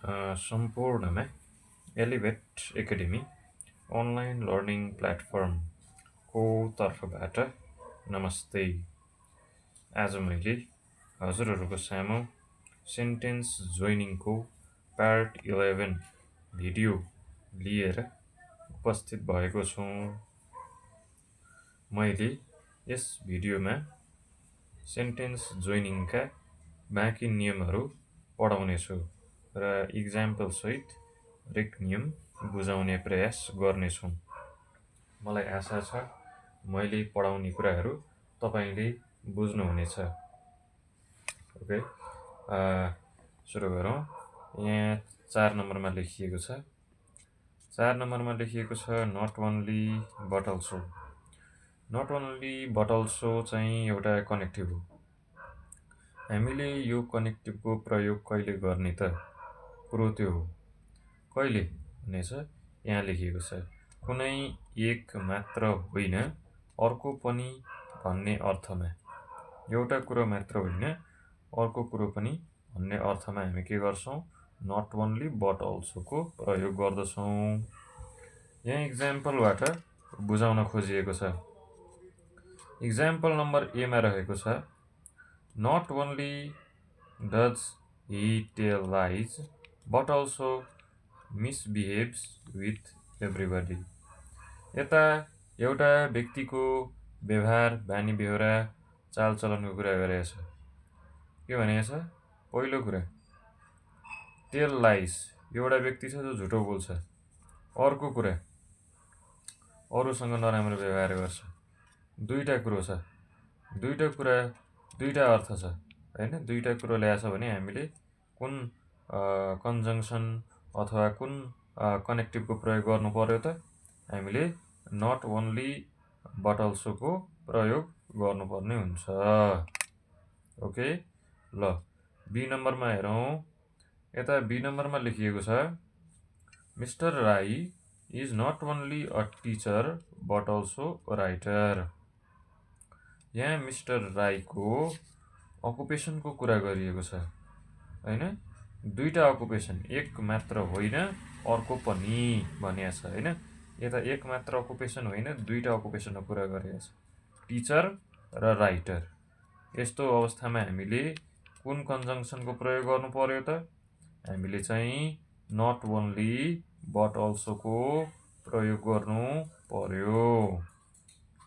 सम्पूर्णमा elevate academy online learning प्लेटफर्मको तर्फबाट नमस्ते। आज मैले हजुरहरूको सामु सेन्टेन्स जोइनिङको पार्ट 11 भिडियो लिएर उपस्थित भएको छु। मैले यस भिडियोमा सेन्टेन्स जोइनिङका बाँकी नियमहरू पढाउने छु र इक्जाम्पल सहित हरेक नियम बुझाउने प्रयास गर्नेछु। मलाई आशा छ मैले पढाउने कुराहरू तपाईले बुझ्नुहुनेछ। ओके, सुरु गरौँ। यहाँ 4 नम्बरमा लेखिएको छ। 4 नम्बरमा लेखिएको छ not only but also. Not only but also चाहिँ एउटा कनेक्टिभ हो। हामीले यो कनेक्टिभको प्रयोग कहिले गर्ने त? कुरो त्यो हो। कहिले भनेछ यहाँ लेखिएको छ, कुनै एक मात्र होइन अर्को पनि भन्ने अर्थमा। एउटा कुरो मात्र होइन अर्को कुरो पनि भन्ने अर्थमा हामी के गर्छौं? नट ओन्ली बट अल्सो को प्रयोग गर्दछौं। यहाँ इक्जाम्पलबाट बुझाउन खोजिएको छ। इक्जाम्पल नम्बर ए मा रहेको छ, not only does he tell lies but also misbehaves with everybody। यता एउटा व्यक्तिको व्यवहार, बानी बेहोरा, चालचलनको कुरा गरेको छ। के भनेको छ? पहिलो कुरा टेल लाइज, एउटा व्यक्ति छ जो झुटो बोल्छ। अर्को कुरा अरूसँग नराम्रो व्यवहार गर्छ। दुईटा कुरो छ। दुईटा कुरा दुईटा अर्थ छ हैन। दुईटा कुरो ल्याएछ भने हामीले कुन कन्जङ्सन अथवा कुन कनेक्टिभको प्रयोग गर्नु पर्यो त? हामीले नट ओन्ली बट अल्सो को प्रयोग गर्नुपर्ने हुन्छ। ओके, ल बी नम्बरमा हेरौँ। यता बी नम्बरमा लेखिएको छ, mister Rai is not only a teacher but also writer. यहाँ मिस्टर राईको अकुपेसनको कुरा गरिएको छ हैन। दुईटा अकुपेसन, एक मात्र होइन अर्को पनि भनिएको छ हैन। यता एक मात्र अकुपेसन होइन दुईटा अकुपेसनको कुरा गरिएको छ, टिचर र राइटर। यस्तो अवस्थामा हामीले कुन कन्जङ्सनको प्रयोग गर्नु पर्यो त? हामीले चाहिँ नट ओन्ली बट अल्सो को प्रयोग गर्नु पर्यो।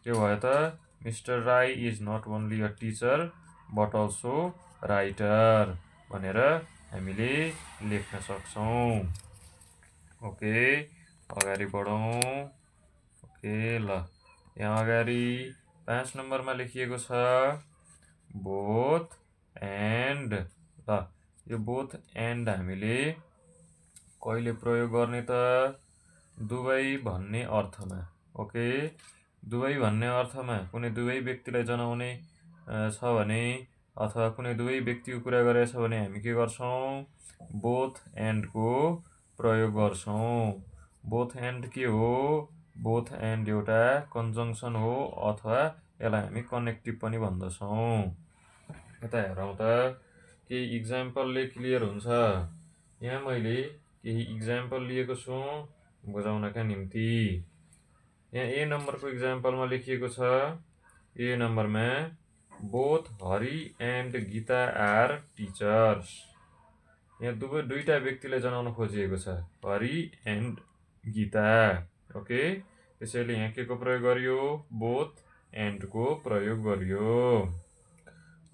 के भयो त? Mister Rai is not only a teacher but also writer भनेर हामीले लेख्न सक्छौं। ओके, अगाडि बढौँ। ओके, ल यहाँ अगाडि 5 नम्बरमा लेखिएको छ बोथ एन्ड। ल यो बोथ एन्ड हामीले कहिले प्रयोग गर्ने त? दुवै भन्ने अर्थमा। ओके, दुवै भन्ने अर्थमा कुनै दुवै व्यक्तिलाई जनाउने छ भने अथवा कुनै दुवै व्यक्तिको कुरा गरेको छ भने हामी के गर्छौं? बोथ एन्ड को प्रयोग गर्छौं। बोथ एन्ड के हो? बोथ एन्ड एउटा कन्जङ्सन हो अथवा यसलाई हामी कनेक्टिभ पनि भन्दछौं। यता हेरौँ त केही इक्जाम्पलले क्लियर हुन्छ। यहाँ मैले केही इक्जाम्पल लिएको छु बुझाउनका निम्ति। यहाँ ए नम्बरको इक्जाम्पलमा लेखिएको छ, ए नम्बरमा both Hari and Geeta are teachers. यहाँ दुईटा व्यक्तिलाई जनाउन खोजिएको छ, हरि एन्ड गीता। ओके, त्यसैले यहाँ के को प्रयोग गरियो? बोथ एन्ड को प्रयोग गरियो।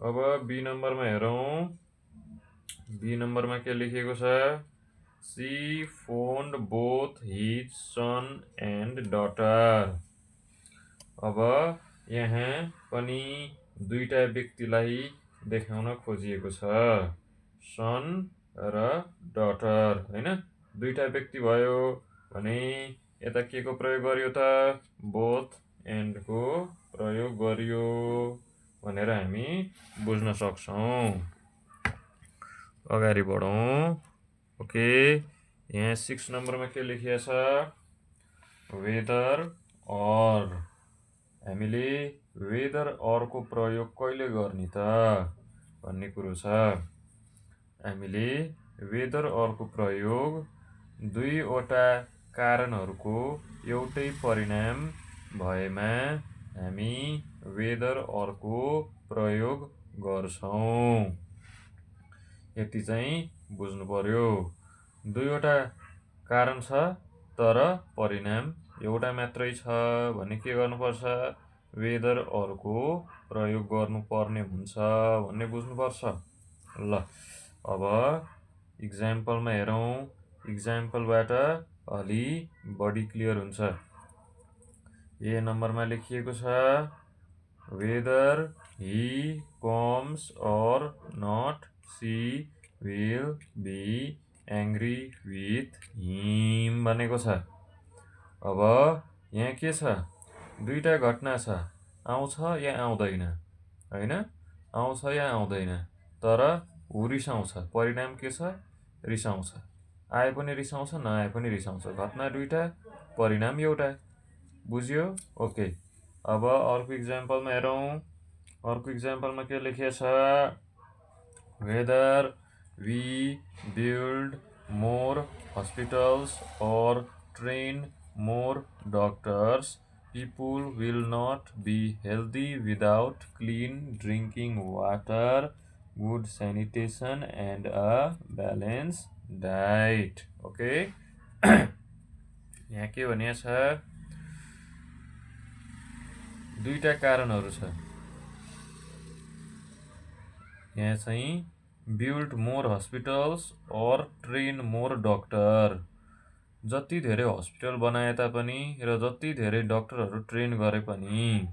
अब बी नम्बरमा हेरौँ। बी नम्बरमा के लेखिएको छ, she phoned both his son and daughter. अब यहाँ पनि दुईटा व्यक्तिलाई देखाउन खोजिएको छ, सन र डटर हैन। दुईटा व्यक्ति भयो भने यता के को प्रयोग गरियो त? बोथ एन्ड को प्रयोग गरियो भनेर हामी बुझ्न सक्छौं। अगाडि बढौँ। ओके, यहाँ 6 नम्बरमा के लेखिएको छ, वेदर अर। हामीले वेदर अर को प्रयोग कहिले गर्ने त भन्ने कुरो छ। हामीले वेदर अरको प्रयोग दुईवटा कारणहरूको एउटै परिणाम भएमा हामी वेदर अरको प्रयोग गर्छौं। यति चाहिँ बुझ्नु पर्यो। दुईवटा कारण छ तर परिणाम एउटा मात्रै छ भने के गर्नुपर्छ? वेदर अरको प्रयोग गर्नुपर्ने हुन्छ भन्ने बुझ्नुपर्छ। ल अब इक्जाम्पलमा हेरौँ। इक्जाम्पलबाट अलि बढी क्लियर हुन्छ। ए नम्बरमा लेखिएको छ whether he comes or not she will be angry with him भनेको छ। अब यहाँ के छ? दुईटा घटना छ, आउँछ या आउँदैन, होइन? आउँछ या आउँदैन, तर ऊ रिसाउँछ। परिणाम के छ? रिसाउँछ। आए पनि रिसाउँछ, नआए पनि रिसाउँछ। घटना दुईटा, परिणाम एउटा। बुझ्यो? ओके। अब अर्को इक्जाम्पलमा हेरौँ। अर्को इक्जाम्पलमा के लेखिएको छ? Whether we build more hospitals or train more doctors, people will not be healthy without clean drinking water, good sanitation and a balanced diet. Okay? यहाँ के भनिएको छ? दुईटा कारणहरू छ। यहाँ चाहिँ बिल्ड मोर हस्पिटल्स और ट्रेन मोर डक्टर। जति धेरै हस्पिटल बनाए तापनि र जति धेरै डक्टरहरू ट्रेन गरे पनि,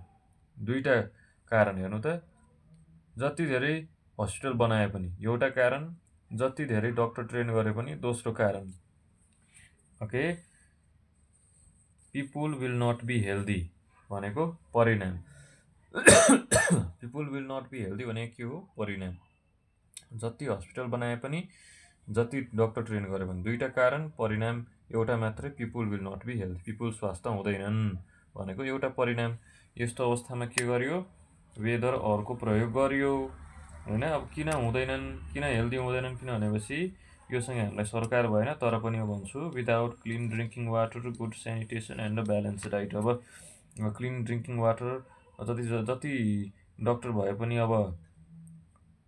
दुईटा कारण हेर्नु त। जति धेरै हस्पिटल बनाए पनि एउटा कारण, जति धेरै डक्टर ट्रेन गरे पनि दोस्रो कारण। Okay? People will not be healthy भनेको परिणाम। People will not be healthy भनेको के हो? परिणाम। जति हस्पिटल बनाए पनि, जति डक्टर ट्रेन गरे पनि दुईटा कारण, परिणाम एउटा मात्रै। People will not be healthy, people स्वास्थ्य हुँदैनन् भनेको एउटा परिणाम। यस्तो अवस्थामा के गर्यो? वेदर अरको प्रयोग गर्यो, होइन? अब किन हुँदैनन्, किन हेल्दी हुँदैनन्, किन भनेपछि योसँग हामीलाई सरकार भएन, तर पनि म भन्छु without clean drinking water, good sanitation and a balance diet. अब क्लिन ड्रिङ्किङ वाटर जति डक्टर भए पनि अब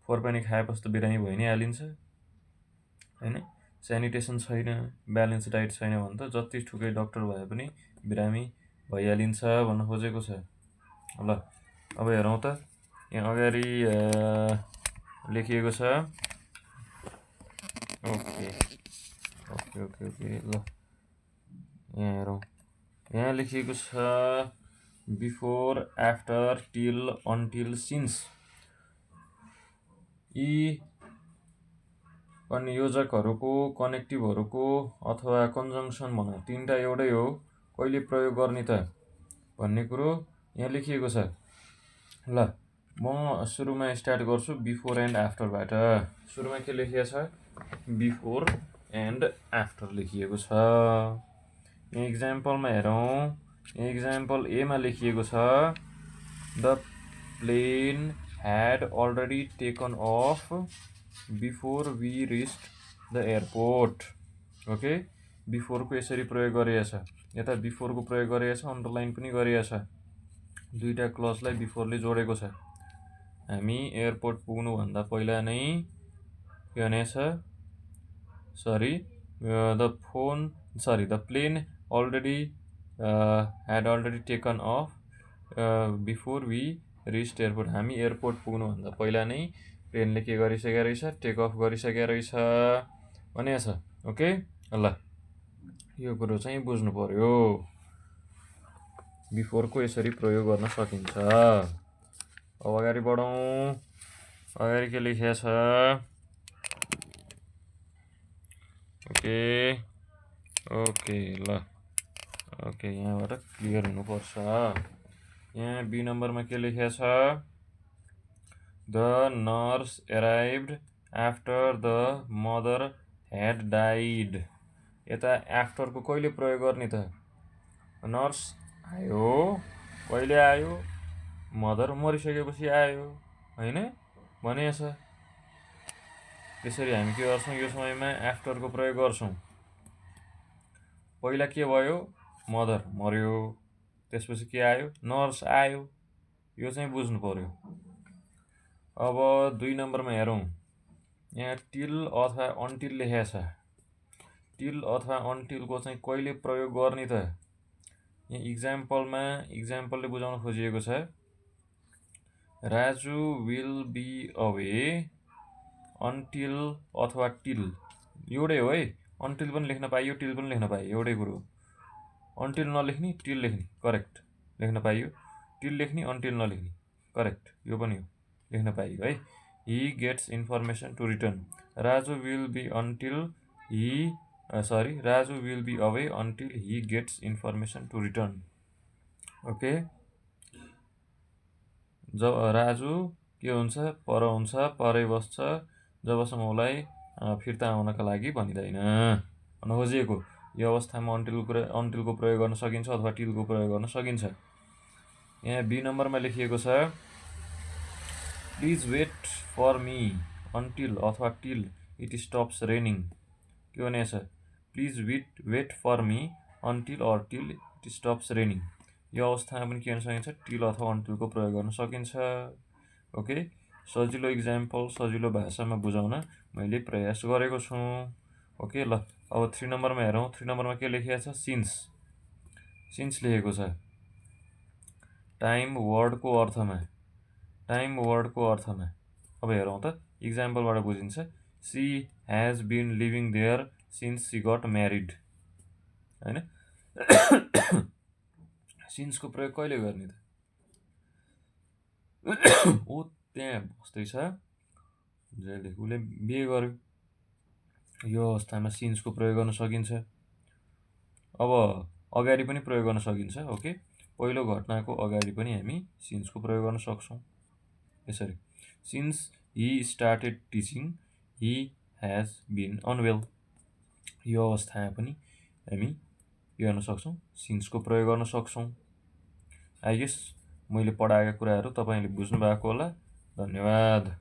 फोहोर पानी खाएपछि त बिरामी भइ नै हालिन्छ, होइन? सेनिटेसन छैन, ब्यालेन्स डाइट छैन भने त जति ठुकै डक्टर भए पनि बिरामी भइहालिन्छ भन्न खोजेको छ। ल अब हेरौँ त। यहाँ अगाडि लेखिएको छ। ओके ओके ओके ओके ल यहाँ हेरौँ। यहाँ लेखिएको छ before, after, till, until, since. यी संयोजकहरूको, कनेक्टिभहरूको अथवा कन्जङ्सन भनौँ, तिनवटा एउटै हो। कहिले प्रयोग गर्ने त भन्ने कुरो यहाँ लेखिएको छ। ल म सुरुमा स्टार्ट गर्छु बिफोर एन्ड आफ्टरबाट। सुरुमा के लेखिएको छ? बिफोर एन्ड आफ्टर लेखिएको छ। यहाँ इक्जाम्पलमा हेरौँ। यहाँ इक्जाम्पल एमा लेखिएको छ the plane had already taken off before we reached the airport. Okay? बिफोरको यसरी प्रयोग गरिएको छ। यता बिफोरको प्रयोग गरिएको छ, अन्डरलाइन पनि गरिएको छ। दुईटा क्लजलाई बिफोरले जोडेको छ। हामी एयरपोर्ट पुग्नुभन्दा पहिला नै के भनेको छ? The plane already had already taken off before we reached airport. हामी एयरपोर्ट पुग्नुभन्दा पहिला नै प्लेनले के गरिसकेको रहेछ? टेक अफ गरिसकेको रहेछ भनेको छ। ओके? ल यो कुरो चाहिँ बुझ्नु पर्यो। बिफोरको यसरी प्रयोग गर्न सकिन्छ। अब अगाडि बढौँ। अगाडि के लेखिएको छ? ओके ओके ल ओके यहाँबाट क्लियर हुनुपर्छ। यहाँ बी नम्बरमा के लेखिएको छ? The nurse arrived after the mother had died. यता आफ्टरको कहिले प्रयोग गर्ने त? नर्स आयो, कहिले आयो? मदर मरिसकेपछि आयो, होइन? भनेको छ। त्यसरी हामी के गर्छौँ, यो समयमा आफ्टरको प्रयोग गर्छौँ। पहिला के भयो, मदर मर्यो, त्यसपछि के आयो, नर्स आयो। यो चाहिँ बुझ्नु पर्यो। अब 2 नम्बरमा हेरौँ, यहाँ टिल अथवा अन्टिल लेखेको छ। टिल अथवा अन्टिलको चाहिँ कहिले प्रयोग गर्ने त? यहाँ इक्जाम्पलले बुझाउन खोजिएको छ, Raju will be away until अथवा टिल। एउटै हो है, अन्टिल पनि लेख्न पाइयो, टिल पनि लेख्न पाइयो, एउटै कुरो। अन्टिल नलेख्ने, टिल लेख्ने, करेक्ट, लेख्न पाइयो। टिल लेख्ने, अन्टिल नलेख्ने, करेक्ट, यो पनि हो, लेख्न पाइयो है। He gets information to return. Raju will be away until he gets information to return. Okay, जब राजु के हुन्छ, पर हुन्छ, परै बस्छ, जबसम्म उसलाई फिर्ता आउनका लागि भनिँदैन भन्न खोजिएको। यो अवस्थामा अन्टिलको प्रयोग गर्न सकिन्छ अथवा टिलको प्रयोग गर्न सकिन्छ। यहाँ बी नम्बरमा लेखिएको छ, please wait for me until अथवा टिल इट स्टप्स रेनिङ। के भनेको छ, please wait for me until or till it stops raining. यो अवस्थामा पनि के गर्न सकिन्छ, टिल अथवा अन्टिलको प्रयोग गर्न सकिन्छ। ओके, सजिलो इक्जाम्पल, सजिलो भाषामा बुझाउन मैले प्रयास गरेको छु। ओके, ल अब 3 नम्बरमा हेरौँ। 3 नम्बरमा के लेखिएको छ, सिन्स लेखेको छ। टाइम वर्डको अर्थमा। अब हेरौँ त, इक्जाम्पलबाट बुझिन्छ। She has been living there since she got married, होइन? सिन्सको प्रयोग कहिले गर्ने त? ऊ त्यहाँ बस्दैछ, उसले बिहे गर्यो, यो अवस्थामा सिन्सको प्रयोग गर्न सकिन्छ। अब अगाडि पनि प्रयोग गर्न सकिन्छ। ओके, पहिलो घटनाको अगाडि पनि हामी सिन्सको प्रयोग गर्न सक्छौँ। यसरी, since he started teaching he has been unwell. यो अवस्थामा पनि हामी के गर्न सक्छौँ, सिन्सको प्रयोग गर्न सक्छौँ। आई गेस मैले पढाएका कुराहरू तपाईँले बुझ्नु भएको होला। धन्यवाद।